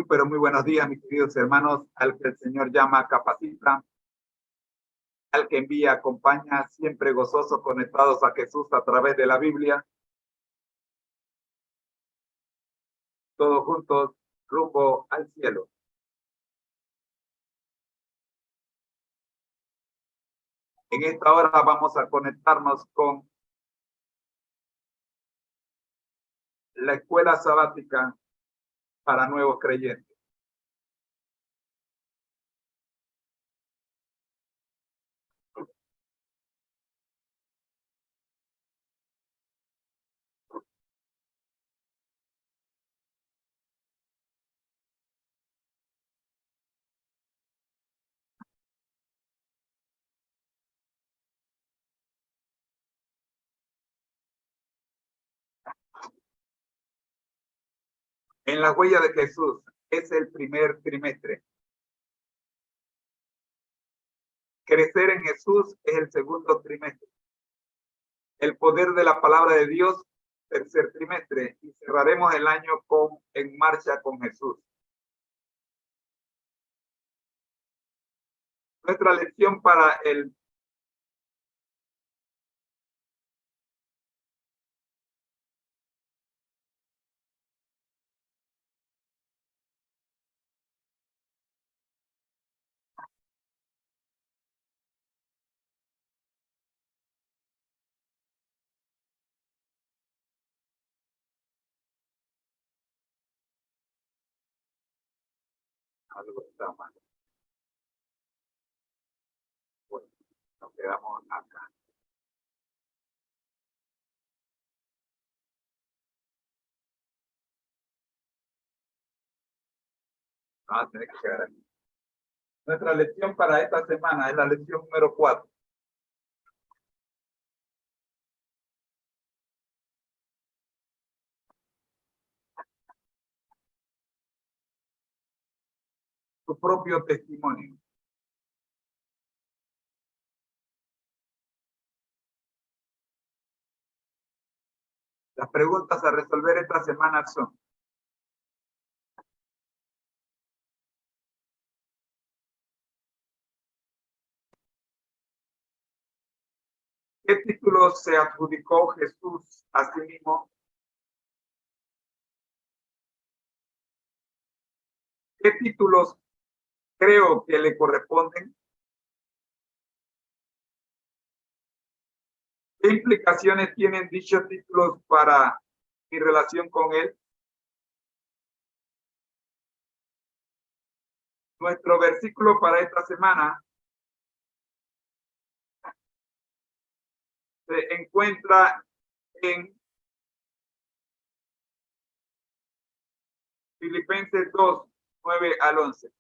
Pero muy buenos días, mis queridos hermanos, al que el Señor llama, capacita, al que envía, acompaña, siempre gozosos, conectados a Jesús a través de la Biblia. Todos juntos, rumbo al cielo. En esta hora vamos a conectarnos con la escuela sabática para nuevos creyentes. En la huella de Jesús es el primer trimestre. Crecer en Jesús es el segundo trimestre. El poder de la palabra de Dios, tercer trimestre. Y cerraremos el año con En Marcha con Jesús. Nuestra lección para el algo está mal. Bueno, nos quedamos acá. Vamos a tener que quedar aquí. Nuestra lección para esta semana es la lección número 4. Tu propio testimonio. Las preguntas a resolver esta semana son: ¿qué título se adjudicó Jesús a sí mismo? ¿Qué títulos creo que le corresponden? ¿Qué implicaciones tienen dichos títulos para mi relación con él? Nuestro versículo para esta semana se encuentra en Filipenses 2, 9 al 11.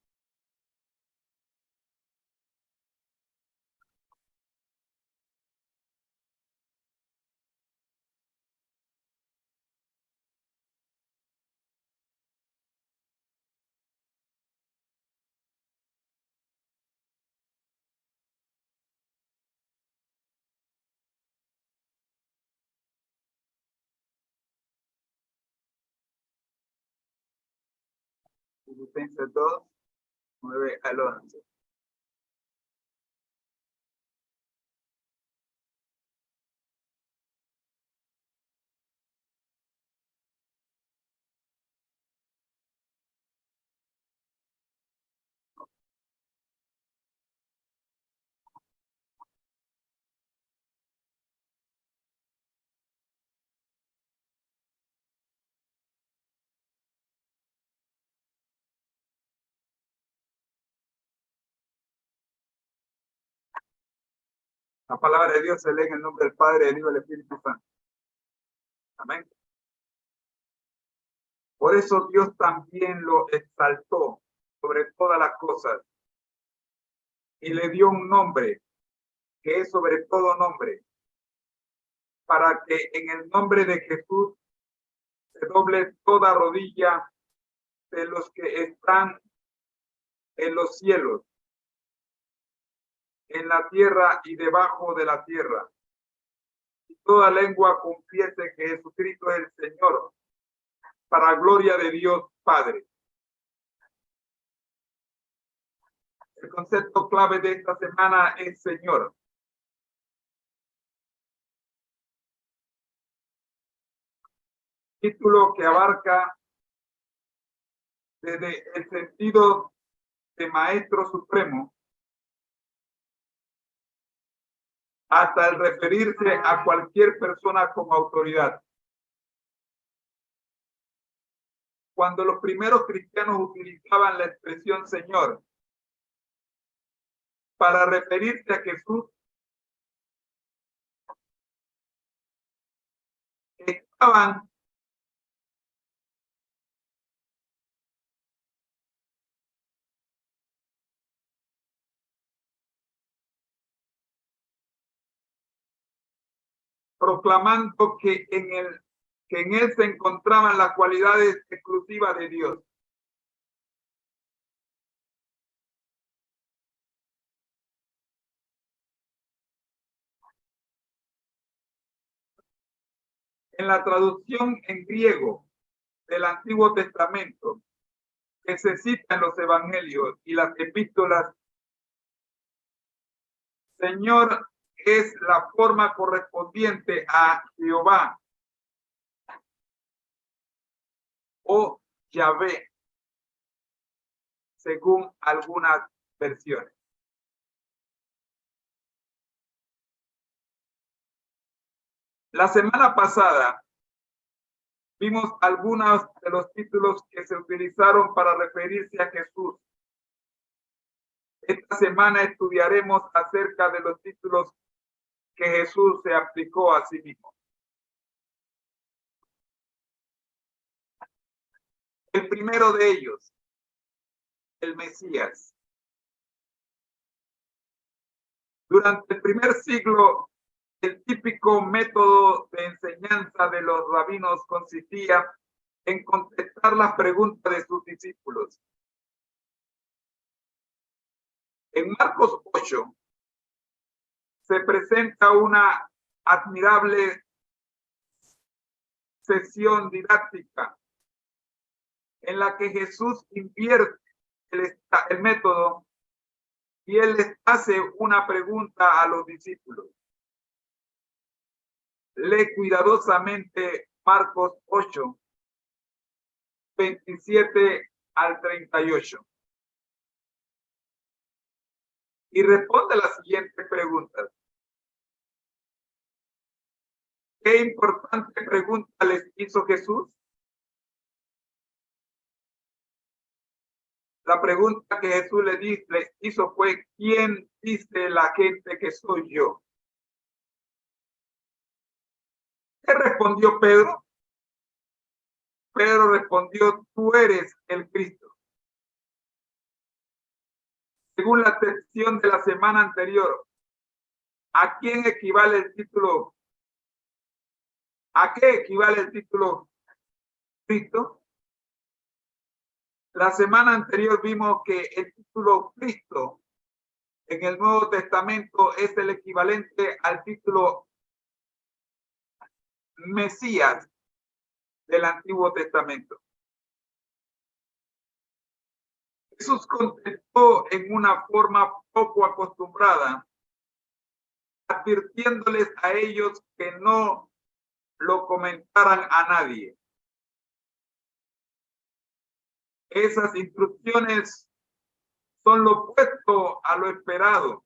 Filipenses 2, 9 al 11. La palabra de Dios se lee en el nombre del Padre, del Hijo y del Espíritu Santo. Amén. Por eso Dios también lo exaltó sobre todas las cosas y le dio un nombre que es sobre todo nombre, para que en el nombre de Jesús se doble toda rodilla de los que están en los cielos, en la tierra y debajo de la tierra, y toda lengua confiese que Jesucristo es el Señor, para gloria de Dios Padre. El concepto clave de esta semana es Señor. Título que abarca desde el sentido de Maestro Supremo hasta el referirse a cualquier persona como autoridad. Cuando los primeros cristianos utilizaban la expresión Señor para referirse a Jesús, estaban proclamando que en él se encontraban las cualidades exclusivas de Dios. En la traducción en griego del Antiguo Testamento, que se cita en los evangelios y las epístolas, Señor es la forma correspondiente a Jehová o Yahvé, según algunas versiones. La semana pasada vimos algunos de los títulos que se utilizaron para referirse a Jesús. Esta semana estudiaremos acerca de los títulos que Jesús se aplicó a sí mismo. El primero de ellos, el Mesías. Durante el primer siglo, el típico método de enseñanza de los rabinos consistía en contestar las preguntas de sus discípulos. En Marcos 8 se presenta una admirable sesión didáctica en la que Jesús invierte el método y él les hace una pregunta a los discípulos. Lee cuidadosamente Marcos 8, 27 al 38. Y responde las siguientes preguntas. ¿Qué importante pregunta les hizo Jesús? La pregunta que Jesús les hizo fue, ¿quién dice la gente que soy yo? ¿Qué respondió Pedro? Pedro respondió, tú eres el Cristo. Según la sección de la semana anterior, ¿a quién equivale el título? ¿A qué equivale el título Cristo? La semana anterior vimos que el título Cristo en el Nuevo Testamento es el equivalente al título Mesías del Antiguo Testamento. Jesús contestó en una forma poco acostumbrada, advirtiéndoles a ellos que no lo comentaran a nadie. Esas instrucciones son lo opuesto a lo esperado,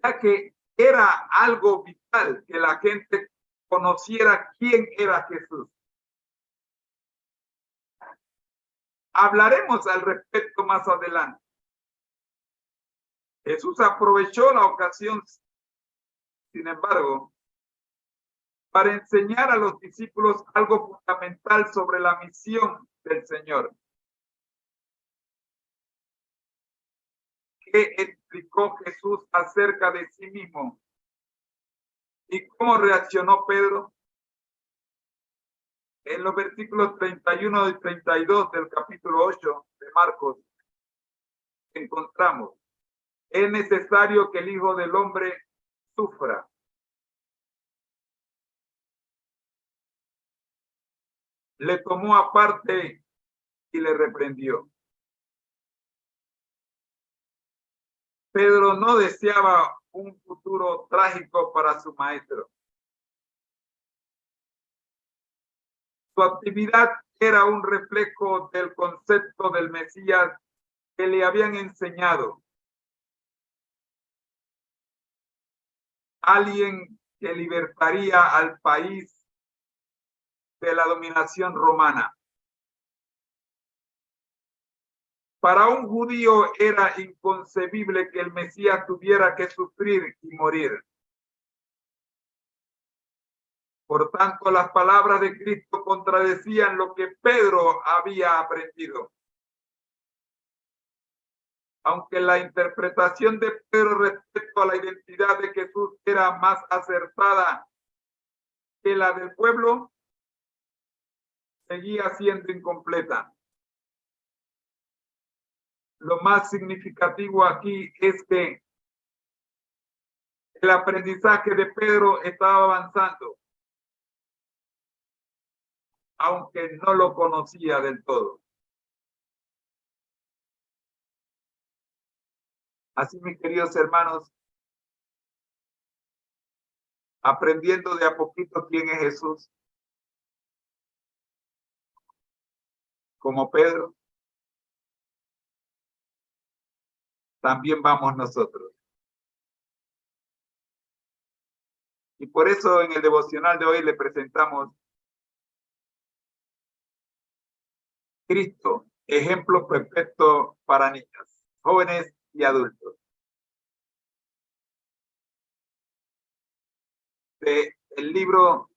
ya que era algo vital que la gente conociera quién era Jesús. Hablaremos al respecto más adelante. Jesús aprovechó la ocasión, sin embargo, para enseñar a los discípulos algo fundamental sobre la misión del Señor. ¿Qué explicó Jesús acerca de sí mismo? ¿Y cómo reaccionó Pedro? En los versículos 31 y 32 del capítulo 8 de Marcos encontramos, es necesario que el Hijo del Hombre sufra. Le tomó aparte y le reprendió. Pedro no deseaba un futuro trágico para su maestro. Su actividad era un reflejo del concepto del Mesías que le habían enseñado. Alguien que libertaría al país de la dominación romana. Para un judío era inconcebible que el Mesías tuviera que sufrir y morir. Por tanto, las palabras de Cristo contradecían lo que Pedro había aprendido. Aunque la interpretación de Pedro respecto a la identidad de Jesús era más acertada que la del pueblo, seguía siendo incompleta. Lo más significativo aquí es que el aprendizaje de Pedro estaba avanzando, aunque no lo conocía del todo. Así, mis queridos hermanos, aprendiendo de a poquito quién es Jesús, como Pedro, también vamos nosotros. Y por eso en el devocional de hoy le presentamos Cristo, ejemplo perfecto para niños, jóvenes y adultos. El libro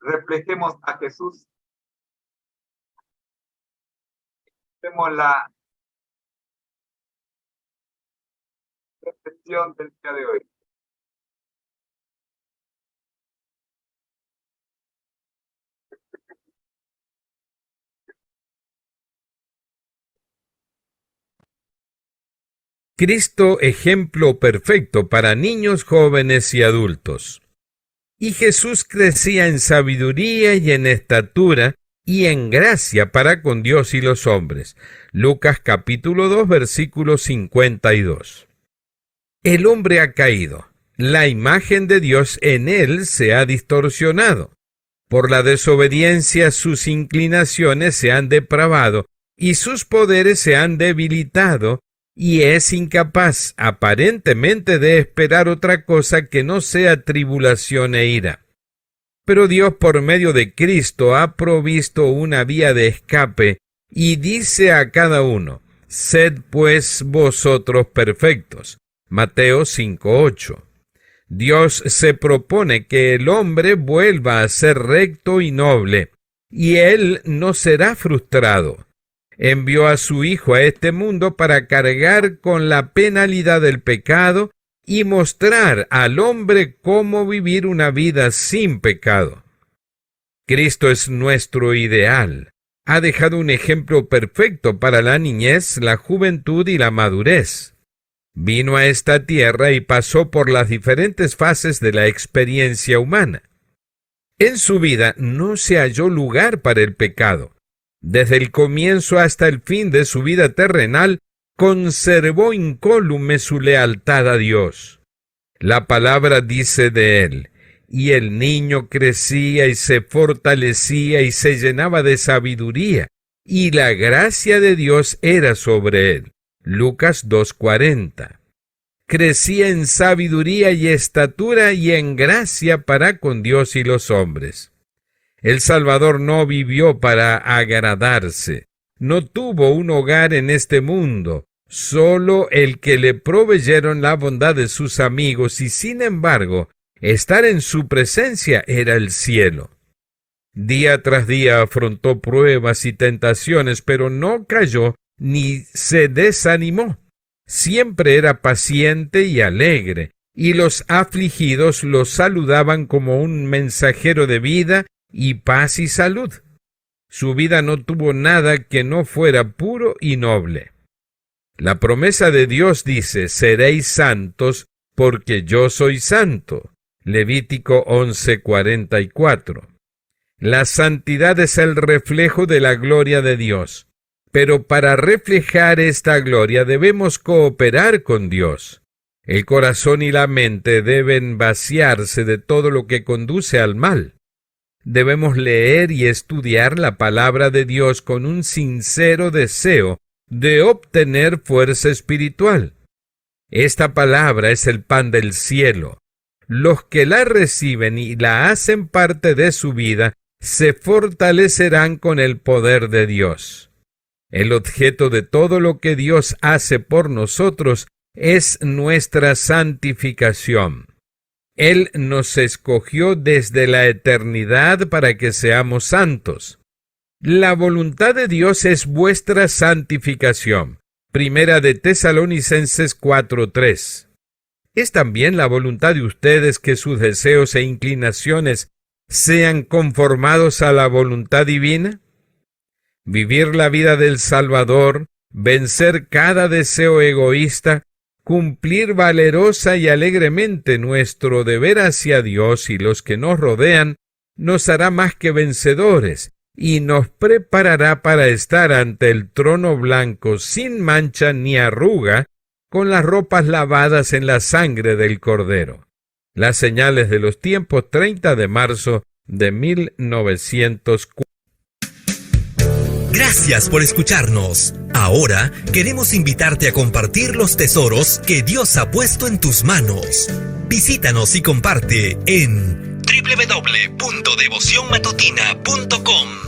Reflejemos a Jesús. Vemos la reflexión del día de hoy. Cristo, ejemplo perfecto para niños, jóvenes y adultos. Y Jesús crecía en sabiduría y en estatura y en gracia para con Dios y los hombres. Lucas capítulo 2, versículo 52. El hombre ha caído. La imagen de Dios en él se ha distorsionado. Por la desobediencia sus inclinaciones se han depravado y sus poderes se han debilitado, y es incapaz aparentemente de esperar otra cosa que no sea tribulación e ira. Pero Dios por medio de Cristo ha provisto una vía de escape y dice a cada uno: sed pues vosotros perfectos. Mateo 5:8. Dios se propone que el hombre vuelva a ser recto y noble, y él no será frustrado. Envió a su Hijo a este mundo para cargar con la penalidad del pecado y mostrar al hombre cómo vivir una vida sin pecado. Cristo es nuestro ideal. Ha dejado un ejemplo perfecto para la niñez, la juventud y la madurez. Vino a esta tierra y pasó por las diferentes fases de la experiencia humana. En su vida no se halló lugar para el pecado. Desde el comienzo hasta el fin de su vida terrenal, conservó incólume su lealtad a Dios. La palabra dice de él: y el niño crecía y se fortalecía y se llenaba de sabiduría, y la gracia de Dios era sobre él. Lucas 2:40. Crecía en sabiduría y estatura y en gracia para con Dios y los hombres. El Salvador no vivió para agradarse, no tuvo un hogar en este mundo, solo el que le proveyeron la bondad de sus amigos, y sin embargo, estar en su presencia era el cielo. Día tras día afrontó pruebas y tentaciones, pero no cayó ni se desanimó. Siempre era paciente y alegre, y los afligidos lo saludaban como un mensajero de vida y paz y salud. Su vida no tuvo nada que no fuera puro y noble. La promesa de Dios dice: seréis santos porque yo soy santo. Levítico 11:44. La santidad es el reflejo de la gloria de Dios, pero para reflejar esta gloria debemos cooperar con Dios. El corazón y la mente deben vaciarse de todo lo que conduce al mal. Debemos leer y estudiar la palabra de Dios con un sincero deseo de obtener fuerza espiritual. Esta palabra es el pan del cielo. Los que la reciben y la hacen parte de su vida se fortalecerán con el poder de Dios. El objeto de todo lo que Dios hace por nosotros es nuestra santificación. Él nos escogió desde la eternidad para que seamos santos. La voluntad de Dios es vuestra santificación. Primera de Tesalonicenses 4:3. ¿Es también la voluntad de ustedes que sus deseos e inclinaciones sean conformados a la voluntad divina? Vivir la vida del Salvador, vencer cada deseo egoísta, cumplir valerosa y alegremente nuestro deber hacia Dios y los que nos rodean, nos hará más que vencedores y nos preparará para estar ante el trono blanco sin mancha ni arruga, con las ropas lavadas en la sangre del Cordero. Las señales de los tiempos, 30 de marzo de 1904. Gracias por escucharnos. Ahora queremos invitarte a compartir los tesoros que Dios ha puesto en tus manos. Visítanos y comparte en www.devocionmatutina.com.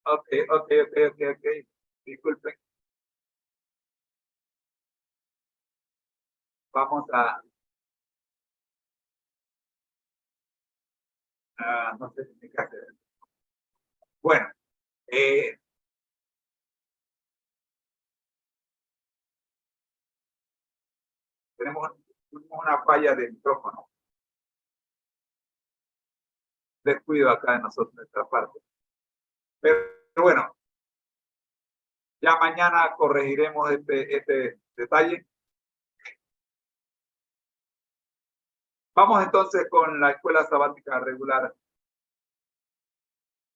Ok. Disculpen. Vamos no sé si qué hacer. Bueno, tenemos una falla de micrófono. Descuido acá de nosotros, nuestra parte. Pero bueno, ya mañana corregiremos este detalle. Vamos entonces con la escuela sabática regular